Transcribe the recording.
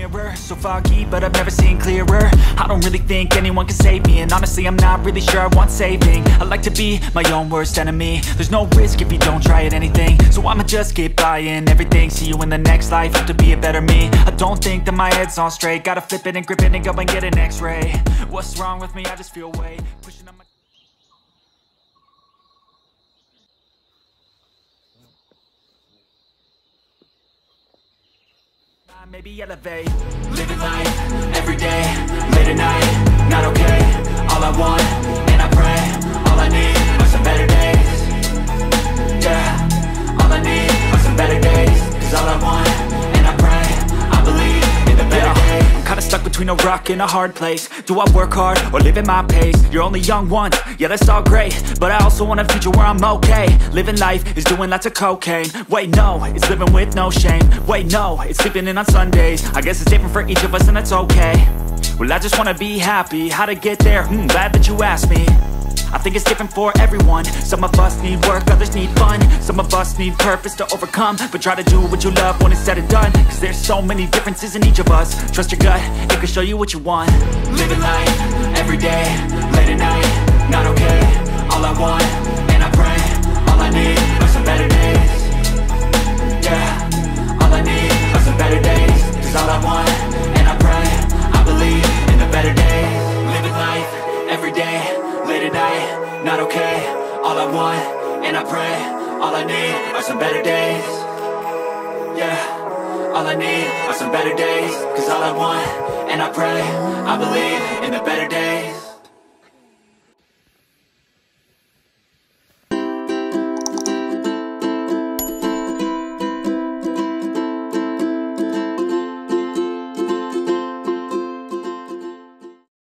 mirror, so foggy, but I've never seen clearer. I don't really think anyone can save me, and honestly I'm not really sure I want saving. I like to be my own worst enemy. There's no risk if you don't try at anything, so I'ma just keep buying everything. See you in the next life, have to be a better me. I don't think that my head's on straight. Gotta flip it and grip it and go and get an x-ray. What's wrong with me? I just feel weight pushing on my... Maybe elevate. Living life, everyday, late at night, not okay. All I want, and I pray, all I need are some better days. Yeah, all I need are some better days. Cause all I want, and I pray, I believe in the better days. I'm kinda stuck between a rock and a hard place. Do I work hard, or live at my pace? You're only young once, yeah that's all great, but I also want a future where I'm okay. Living life is doing lots of cocaine. Wait no, it's living with no shame. Wait no, it's sleeping in on Sundays. I guess it's different for each of us and that's okay. Well I just wanna be happy, how to get there? Glad that you asked me. I think it's different for everyone. Some of us need work, others need fun. Some of us need purpose to overcome. But try to do what you love when it's said and done. Cause there's so many differences in each of us. Trust your gut, it can show you what you want. Living life, everyday, late at night, not okay. All I want, and I pray, all I need are some better days. Yeah, all I need are some better days. Cause all I want, and I pray, I believe in the better days. Living life, everyday, late at night, not okay. All I want, and I pray, all I need are some better days. Yeah, all I need are some better days. Cause all I want, and I pray, I believe in the better days.